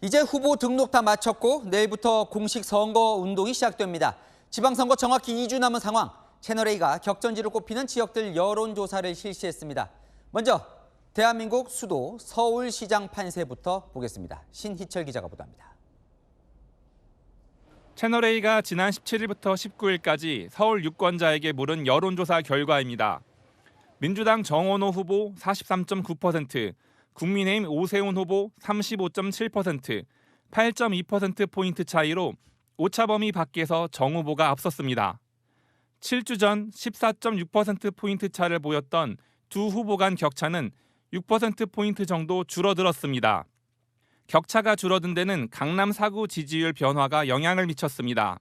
이제 후보 등록 다 마쳤고 내일부터 공식 선거 운동이 시작됩니다. 지방선거 정확히 2주 남은 상황, 채널A가 격전지를 꼽히는 지역들 여론조사를 실시했습니다. 먼저 대한민국 수도 서울시장 판세부터 보겠습니다. 신희철 기자가 보도합니다. 채널A가 지난 17일부터 19일까지 서울 유권자에게 물은 여론조사 결과입니다. 민주당 정원호 후보 43.9%, 국민의힘 오세훈 후보 35.7%, 8.2%포인트 차이로 오차범위 밖에서 정 후보가 앞섰습니다. 7주 전 14.6%포인트 차를 보였던 두 후보 간 격차는 6%포인트 정도 줄어들었습니다. 격차가 줄어든 데는 강남 4구 지지율 변화가 영향을 미쳤습니다.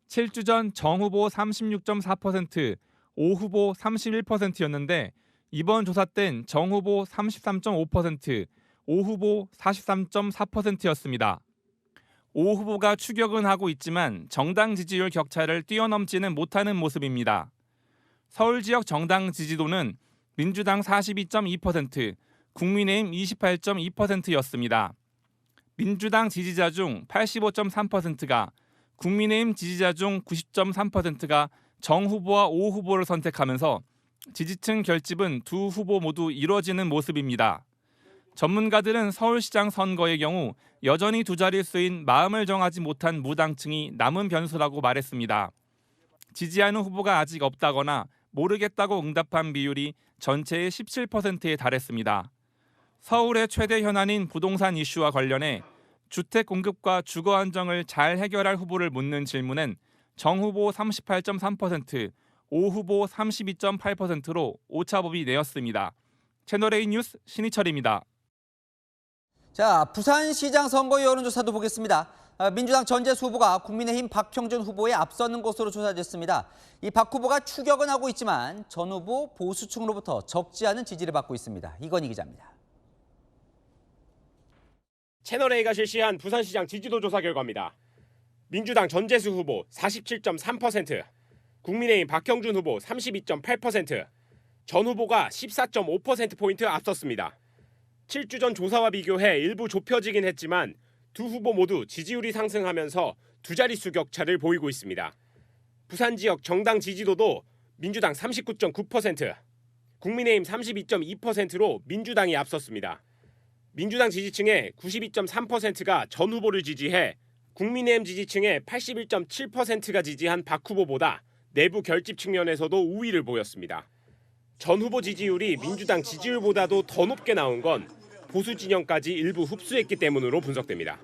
7주 전 정 후보 36.4%, 오 후보 31%였는데 이번 조사 땐 정 후보 33.5%, 오 후보 43.4%였습니다. 오 후보가 추격은 하고 있지만 정당 지지율 격차를 뛰어넘지는 못하는 모습입니다. 서울 지역 정당 지지도는 민주당 42.2%, 국민의힘 28.2%였습니다. 민주당 지지자 중 85.3%가, 국민의힘 지지자 중 90.3%가 정 후보와 오 후보를 선택하면서 지지층 결집은 두 후보 모두 이뤄지는 모습입니다. 전문가들은 서울시장 선거의 경우 여전히 두 자릿수인 마음을 정하지 못한 무당층이 남은 변수라고 말했습니다. 지지하는 후보가 아직 없다거나 모르겠다고 응답한 비율이 전체의 17%에 달했습니다. 서울의 최대 현안인 부동산 이슈와 관련해 주택 공급과 주거 안정을 잘 해결할 후보를 묻는 질문엔 정 후보 38.3%, 오 후보 32.8%로 오차범위 내였습니다. 채널A 뉴스 신희철입니다. 자, 부산시장 선거 여론조사도 보겠습니다. 민주당 전재수 후보가 국민의힘 박형준 후보에 앞서는 것으로 조사됐습니다. 이 박 후보가 추격은 하고 있지만 전 후보 보수층으로부터 적지 않은 지지를 받고 있습니다. 이건희 기자입니다. 채널A가 실시한 부산시장 지지도 조사 결과입니다. 민주당 전재수 후보 47.3%, 국민의힘 박형준 후보 32.8%, 전 후보가 14.5%포인트 앞섰습니다. 7주 전 조사와 비교해 일부 좁혀지긴 했지만 두 후보 모두 지지율이 상승하면서 두 자릿수 격차를 보이고 있습니다. 부산 지역 정당 지지도도 민주당 39.9%, 국민의힘 32.2%로 민주당이 앞섰습니다. 민주당 지지층의 92.3%가 전 후보를 지지해 국민의힘 지지층의 81.7%가 지지한 박 후보보다 내부 결집 측면에서도 우위를 보였습니다. 전 후보 지지율이 민주당 지지율보다도 더 높게 나온 건 보수 진영까지 일부 흡수했기 때문으로 분석됩니다.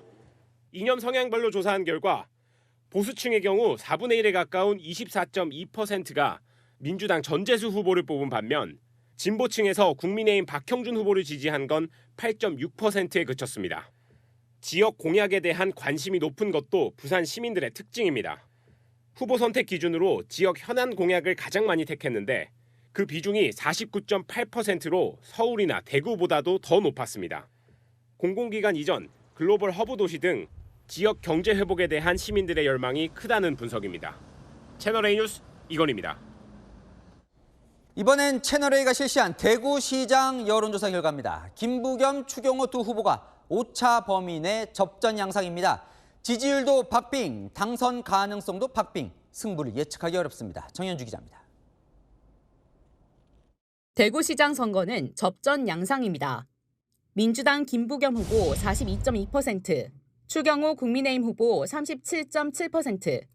이념 성향별로 조사한 결과 보수층의 경우 4분의 1에 가까운 24.2%가 민주당 전재수 후보를 뽑은 반면 진보층에서 국민의힘 박형준 후보를 지지한 건 8.6%에 그쳤습니다. 지역 공약에 대한 관심이 높은 것도 부산 시민들의 특징입니다. 후보 선택 기준으로 지역 현안 공약을 가장 많이 택했는데 그 비중이 49.8%로 서울이나 대구보다도 더 높았습니다. 공공기관 이전, 글로벌 허브 도시 등 지역 경제 회복에 대한 시민들의 열망이 크다는 분석입니다. 채널A 뉴스 이건희입니다. 이번엔 채널A가 실시한 대구시장 여론조사 결과입니다. 김부겸, 추경호 두 후보가 오차 범위 내 접전 양상입니다. 지지율도 박빙, 당선 가능성도 박빙, 승부를 예측하기 어렵습니다. 정현주 기자입니다. 대구시장 선거는 접전 양상입니다. 민주당 김부겸 후보 42.2%, 추경호 국민의힘 후보 37.7%,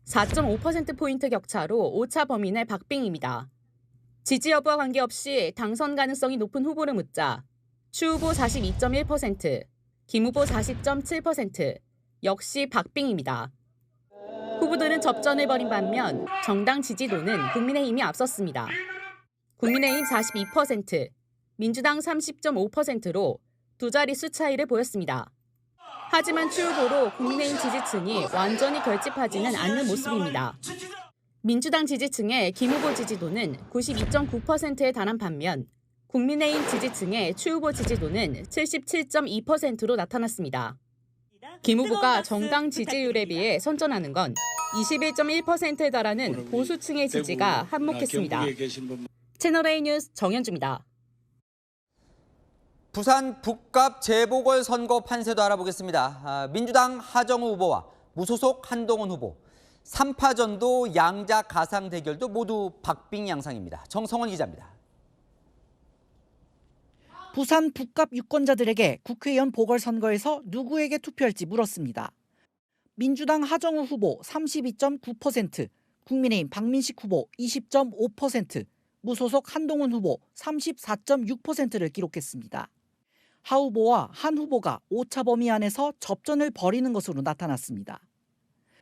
4.5%포인트 격차로 오차 범위 내 박빙입니다. 지지 여부와 관계없이 당선 가능성이 높은 후보를 묻자 추 후보 42.1%, 김 후보 40.7%, 역시 박빙입니다. 후보들은 접전을 벌인 반면 정당 지지도는 국민의힘이 앞섰습니다. 국민의힘 42%, 민주당 30.5%로 두 자릿수 차이를 보였습니다. 하지만 추 후보로 국민의힘 지지층이 완전히 결집하지는 않는 모습입니다. 민주당 지지층의 김 후보 지지도는 92.9%에 달한 반면 국민의힘 지지층의 추 후보 지지도는 77.2%로 나타났습니다. 김 후보가 정당 지지율에 비해 선전하는 건 21.1%에 달하는 보수층의 지지가 한몫했습니다. 채널A 뉴스 정현주입니다. 부산 북갑 재보궐선거 판세도 알아보겠습니다. 민주당 하정우 후보와 무소속 한동훈 후보. 3파전도 양자 가상 대결도 모두 박빙 양상입니다. 정성원 기자입니다. 부산 북갑 유권자들에게 국회의원 보궐선거에서 누구에게 투표할지 물었습니다. 민주당 하정우 후보 32.9%, 국민의힘 박민식 후보 20.5%, 무소속 한동훈 후보 34.6%를 기록했습니다. 하 후보와 한 후보가 오차 범위 안에서 접전을 벌이는 것으로 나타났습니다.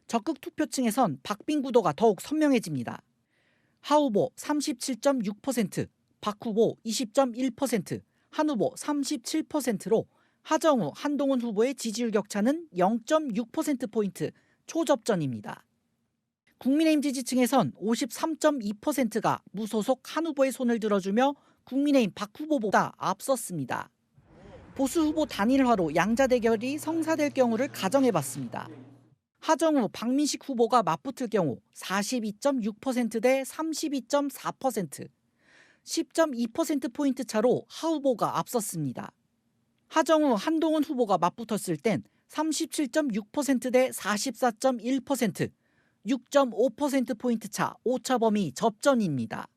적극 투표층에선 박빙 구도가 더욱 선명해집니다. 하 후보 37.6%, 박 후보 20.1%, 한 후보 37%로 하정우, 한동훈 후보의 지지율 격차는 0.6%포인트 초접전입니다. 국민의힘 지지층에선 53.2%가 무소속 한 후보의 손을 들어주며 국민의힘 박 후보보다 앞섰습니다. 보수 후보 단일화로 양자 대결이 성사될 경우를 가정해봤습니다. 하정우, 박민식 후보가 맞붙을 경우 42.6% 대 32.4%, 10.2%포인트 차로 하 후보가 앞섰습니다. 하정우, 한동훈 후보가 맞붙었을 땐 37.6% 대 44.1%, 6.5%포인트 차 오차 범위 접전입니다.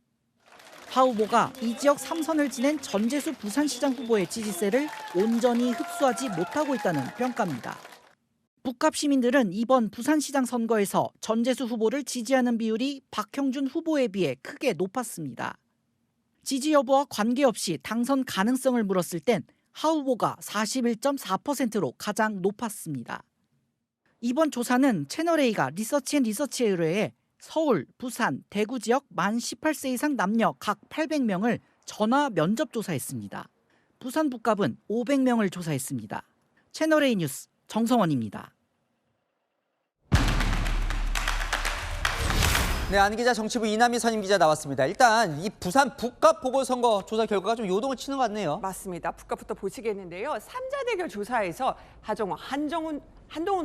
하 후보가 이 지역 3선을 지낸 전재수 부산시장 후보의 지지세를 온전히 흡수하지 못하고 있다는 평가입니다. 북갑 시민들은 이번 부산시장 선거에서 전재수 후보를 지지하는 비율이 박형준 후보에 비해 크게 높았습니다. 지지 여부와 관계없이 당선 가능성을 물었을 땐 하 후보가 41.4%로 가장 높았습니다. 이번 조사는 채널A가 리서치앤리서치에 의뢰해 서울, 부산, 대구 지역 만 18세 이상 남녀 각 800명을 전화 면접 조사했습니다. 부산 북갑은 500명을 조사했습니다. 채널A 뉴스 정성원입니다. 네, 안 기자, 정치부 이남희 선임 기자 나왔습니다. 일단 이 부산 북갑 보궐선거 조사 결과가 좀 요동을 치는 것 같네요. 맞습니다. 북갑부터 보시겠는데요. 3자 대결 조사에서 하정우, 한동훈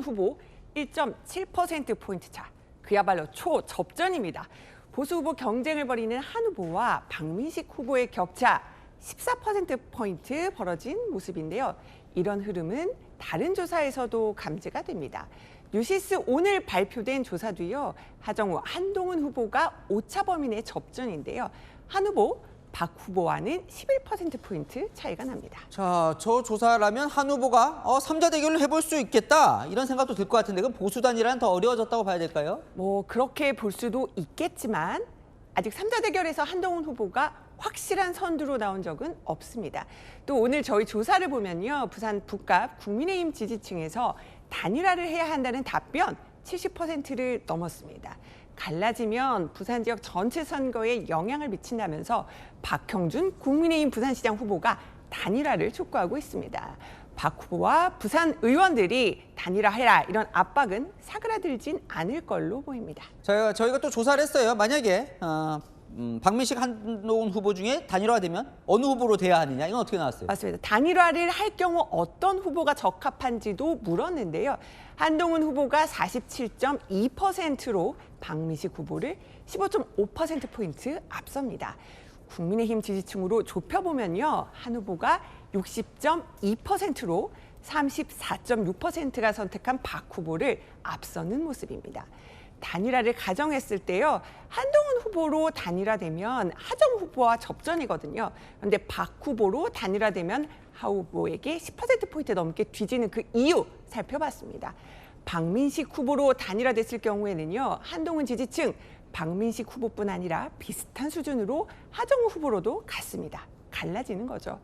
후보 1.7%포인트 차. 그야말로 초접전입니다. 보수 후보 경쟁을 벌이는 한 후보와 박민식 후보의 격차 14%포인트 벌어진 모습인데요. 이런 흐름은 다른 조사에서도 감지가 됩니다. 뉴시스 오늘 발표된 조사도요. 하정우, 한동훈 후보가 오차 범위 내 접전인데요. 한 후보, 박 후보와는 11%포인트 차이가 납니다. 자, 저 조사라면 한 후보가 3자 대결을 해볼 수 있겠다 이런 생각도 들 것 같은데 그럼 보수 단일화는 더 어려워졌다고 봐야 될까요? 그렇게 볼 수도 있겠지만 아직 3자 대결에서 한동훈 후보가 확실한 선두로 나온 적은 없습니다. 또 오늘 저희 조사를 보면요. 부산 북갑 국민의힘 지지층에서 단일화를 해야 한다는 답변 70%를 넘었습니다. 갈라지면 부산 지역 전체 선거에 영향을 미친다면서 박형준 국민의힘 부산시장 후보가 단일화를 촉구하고 있습니다. 박 후보와 부산 의원들이 단일화해라 이런 압박은 사그라들진 않을 걸로 보입니다. 저희가 또 조사를 했어요. 만약에 박민식, 한동훈 후보 중에 단일화가 되면 어느 후보로 돼야 하느냐 이건 어떻게 나왔어요? 맞습니다. 단일화를 할 경우 어떤 후보가 적합한지도 물었는데요. 한동훈 후보가 47.2%로 박민식 후보를 15.5%포인트 앞섭니다. 국민의힘 지지층으로 좁혀보면요. 한 후보가 60.2%로 34.6%가 선택한 박 후보를 앞서는 모습입니다. 단일화를 가정했을 때요. 한동훈 후보로 단일화되면 하정우 후보와 접전이거든요. 그런데 박 후보로 단일화되면 하 후보에게 10%포인트 넘게 뒤지는 그 이유 살펴봤습니다. 박민식 후보로 단일화됐을 경우에는요. 한동훈 지지층 박민식 후보뿐 아니라 비슷한 수준으로 하정우 후보로도 같습니다. 갈라지는 거죠.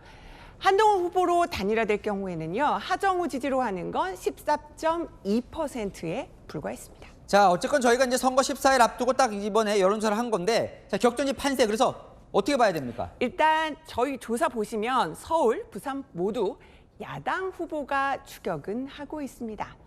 한동훈 후보로 단일화될 경우에는요. 하정우 지지로 하는 건 14.2%에 불과했습니다. 자, 어쨌건 저희가 이제 선거 14일 앞두고 딱 이번에 여론조사를 한 건데 자, 격전지 판세 그래서 어떻게 봐야 됩니까? 일단 저희 조사 보시면 서울, 부산 모두 야당 후보가 추격은 하고 있습니다.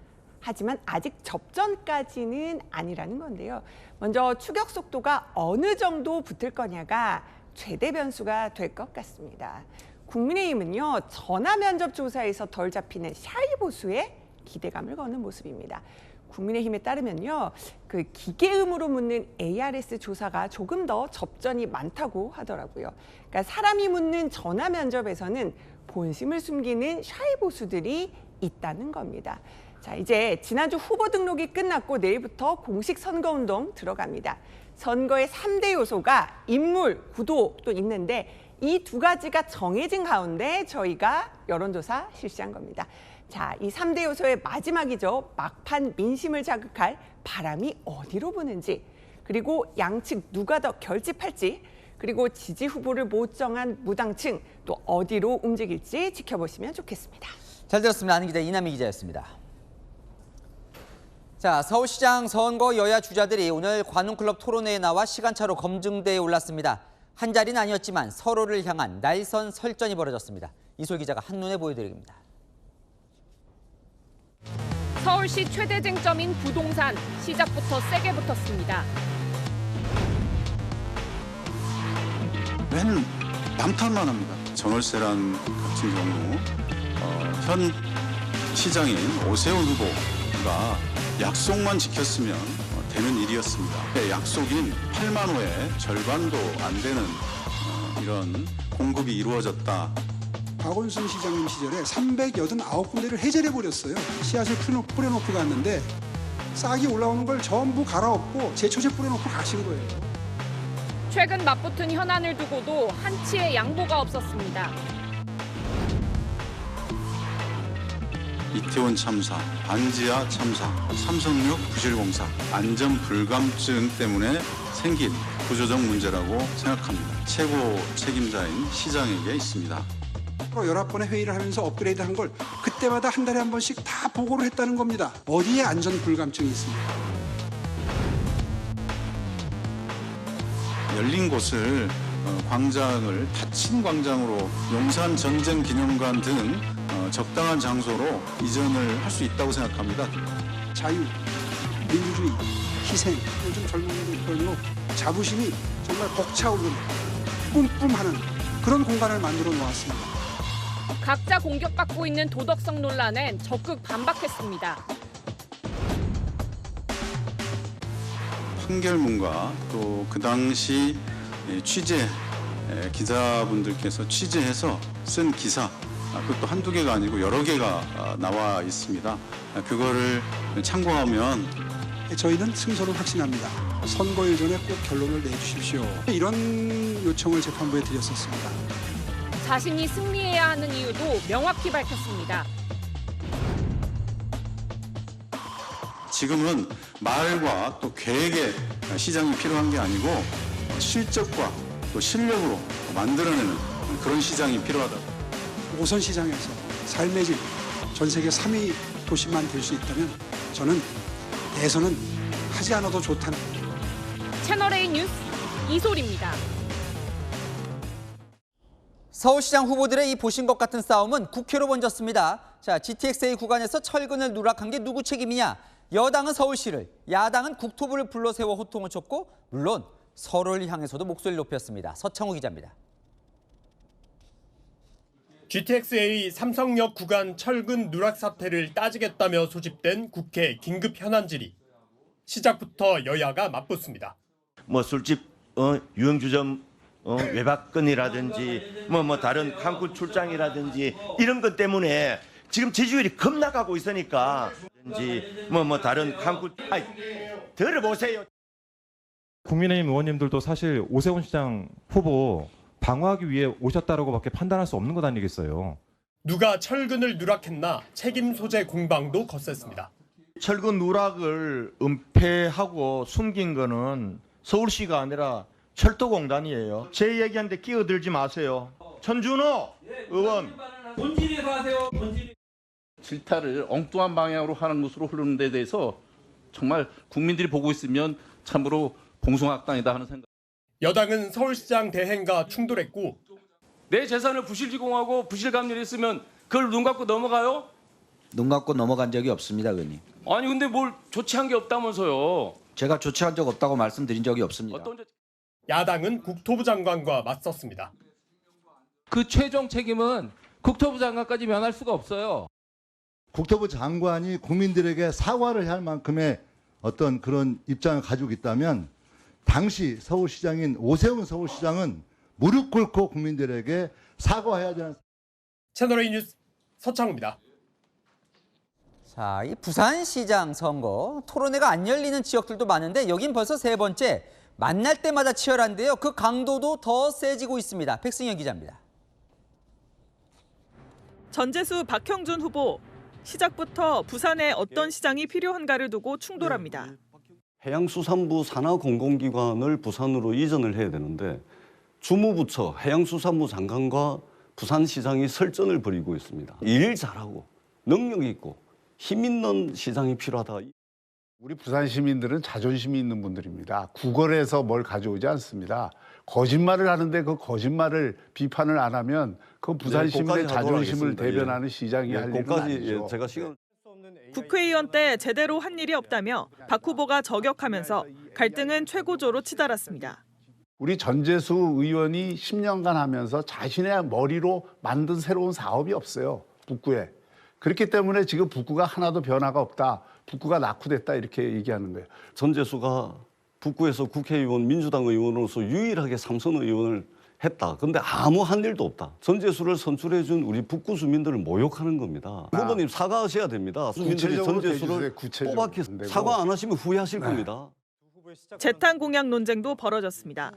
하지만 아직 접전까지는 아니라는 건데요. 먼저 추격 속도가 어느 정도 붙을 거냐가 최대 변수가 될 것 같습니다. 국민의힘은요. 전화 면접 조사에서 덜 잡히는 샤이 보수에 기대감을 거는 모습입니다. 국민의힘에 따르면요. 그 기계음으로 묻는 ARS 조사가 조금 더 접전이 많다고 하더라고요. 그러니까 사람이 묻는 전화 면접에서는 본심을 숨기는 샤이 보수들이 있다는 겁니다. 자, 이제 지난주 후보 등록이 끝났고 내일부터 공식 선거운동 들어갑니다. 선거의 3대 요소가 인물, 구도도 있는데 이 두 가지가 정해진 가운데 저희가 여론조사 실시한 겁니다. 자, 이 3대 요소의 마지막이죠. 막판 민심을 자극할 바람이 어디로 부는지, 그리고 양측 누가 더 결집할지, 그리고 지지 후보를 못 정한 무당층 또 어디로 움직일지 지켜보시면 좋겠습니다. 잘 들었습니다. 아는 기자 이남희 기자였습니다. 자, 서울시장 선거 여야 주자들이 오늘 관훈클럽 토론회에 나와 시간차로 검증대에 올랐습니다. 한 자리는 아니었지만 서로를 향한 날선 설전이 벌어졌습니다. 이솔 기자가 한눈에 보여드립니다. 서울시 최대 쟁점인 부동산, 시작부터 세게 붙었습니다. 맨 남탓만 합니다. 전월세란 같은 경우 현 시장인 오세훈 후보가 약속만 지켰으면 되는 일이었습니다. 약속인 8만 호의 절반도 안 되는 이런 공급이 이루어졌다. 박원순 시장님 시절에 389군데를 해제해버렸어요. 씨앗을 뿌려놓고 갔는데 싹이 올라오는 걸 전부 갈아엎고 제초제 뿌려놓고 가신 거예요. 최근 맞붙은 현안을 두고도 한치의 양보가 없었습니다. 이태원 참사, 반지하 참사, 삼성역 부실공사, 안전 불감증 때문에 생긴 구조적 문제라고 생각합니다. 최고 책임자인 시장에게 있습니다. 11번의 회의를 하면서 업그레이드한 걸 그때마다 한 달에 한 번씩 다 보고를 했다는 겁니다. 어디에 안전 불감증이 있습니까? 열린 곳을 광장을 닫힌 광장으로 용산 전쟁기념관 등 적당한 장소로 이전을 할 수 있다고 생각합니다. 자유, 민주주의, 희생, 요즘 젊은 분들로 자부심이 정말 벅차오르는 뿜뿜하는 그런 공간을 만들어 놓았습니다. 각자 공격받고 있는 도덕성 논란엔 적극 반박했습니다. 판결문과 또 그 당시 취재 기자분들께서 취재해서 쓴 기사, 그것도 한두 개가 아니고 여러 개가 나와 있습니다. 그거를 참고하면 저희는 승소를 확신합니다. 선거일 전에 꼭 결론을 내주십시오. 이런 요청을 재판부에 드렸었습니다. 자신이 승리해야 하는 이유도 명확히 밝혔습니다. 지금은 말과 또 계획의 시장이 필요한 게 아니고 실적과 또 실력으로 만들어내는 그런 시장이 필요하다. 5선 시장에서 삶의 질, 전 세계 3위 도시만 될 수 있다면 저는 대선은 하지 않아도 좋다는 채널A 뉴스 이솔입니다. 서울시장 후보들의 이 보신 것 같은 싸움은 국회로 번졌습니다. 자, GTX-A 구간에서 철근을 누락한 게 누구 책임이냐? 여당은 서울시를, 야당은 국토부를 불러세워 호통을 쳤고 물론 서로를 향해서도 목소리를 높였습니다. 서창우 기자입니다. GTX-A 삼성역 구간 철근 누락 사태를 따지겠다며 소집된 국회 긴급 현안 질의. 시작부터 여야가 맞붙습니다. 술집 유흥주점 외박건이라든지 다른 한국 출장이라든지 이런 것 때문에 지금 지지율이 급락하고 있으니까 다른 한국 들어보세요. 국민의힘 의원님들도 사실 오세훈 시장 후보 방어하기 위해 오셨다라고밖에 판단할 수 없는 것 아니겠어요. 누가 철근을 누락했나 책임 소재 공방도 거셌습니다. 철근 누락을 은폐하고 숨긴 거는 서울시가 아니라 철도공단이에요. 제 얘기하는데 끼어들지 마세요. 천준호 의원. 본질에서 하세요. 본질. 질타를 엉뚱한 방향으로 하는 것으로 흐르는 데 대해서 정말 국민들이 보고 있으면 참으로 공송악당이다 하는 생각. 여당은 서울시장 대행과 충돌했고 내 재산을 부실지공하고 부실감률이 있으면 그걸 눈 감고 넘어가요? 눈 감고 넘어간 적이 없습니다, 의원님. 아니 근데 뭘 조치한 게 없다면서요. 제가 조치한 적 없다고 말씀드린 적이 없습니다. 야당은 국토부 장관과 맞섰습니다. 그 최종 책임은 국토부 장관까지 면할 수가 없어요. 국토부 장관이 국민들에게 사과를 할 만큼의 어떤 그런 입장을 가지고 있다면 당시 서울시장인 오세훈 서울시장은 무릎 꿇고 국민들에게 사과해야 되는. 채널A 뉴스 서창우입니다. 자, 이 부산시장 선거 토론회가 안 열리는 지역들도 많은데 여긴 벌써 세 번째. 만날 때마다 치열한데요. 그 강도도 더 세지고 있습니다. 백승현 기자입니다. 전재수 박형준 후보. 시작부터 부산에 어떤 시장이 필요한가를 두고 충돌합니다. 해양수산부 산하공공기관을 부산으로 이전을 해야 되는데 주무부처 해양수산부 장관과 부산시장이 설전을 벌이고 있습니다. 일 잘하고 능력 있고 힘 있는 시장이 필요하다. 우리 부산 시민들은 자존심이 있는 분들입니다. 구걸해서 뭘 가져오지 않습니다. 거짓말을 하는데 그 거짓말을 비판을 안 하면 그 부산 시민의 자존심을 대변하는 시장이 할 일은 아니죠. 제가 시간... 국회의원 때 제대로 한 일이 없다며 박 후보가 저격하면서 갈등은 최고조로 치달았습니다. 우리 전재수 의원이 10년간 하면서 자신의 머리로 만든 새로운 사업이 없어요. 북구에. 그렇기 때문에 지금 북구가 하나도 변화가 없다. 북구가 낙후됐다 이렇게 얘기하는 거예요. 전재수가 북구에서 국회의원 민주당 의원으로서 유일하게 삼선 의원을 했다. 근데 아무 한 일도 없다. 전재수를 선출해 준 우리 북구 주민들을 모욕하는 겁니다. 후보님 사과하셔야 됩니다. 주민들이 전재수를 뽑았기 사과 안 하시면 후회하실 겁니다. 재탄 공약 논쟁도 벌어졌습니다.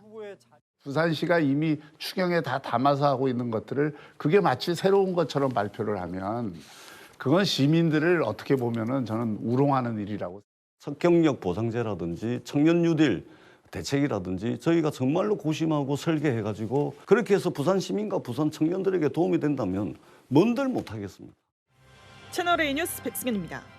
부산시가 이미 추경에 다 담아서 하고 있는 것들을 그게 마치 새로운 것처럼 발표를 하면 그건 시민들을 어떻게 보면은 저는 우롱하는 일이라고. 석경력 보장제라든지 청년 뉴딜 대책이라든지 저희가 정말로 고심하고 설계해가지고 그렇게 해서 부산 시민과 부산 청년들에게 도움이 된다면 뭔들 못하겠습니까? 채널A 뉴스 백승현입니다.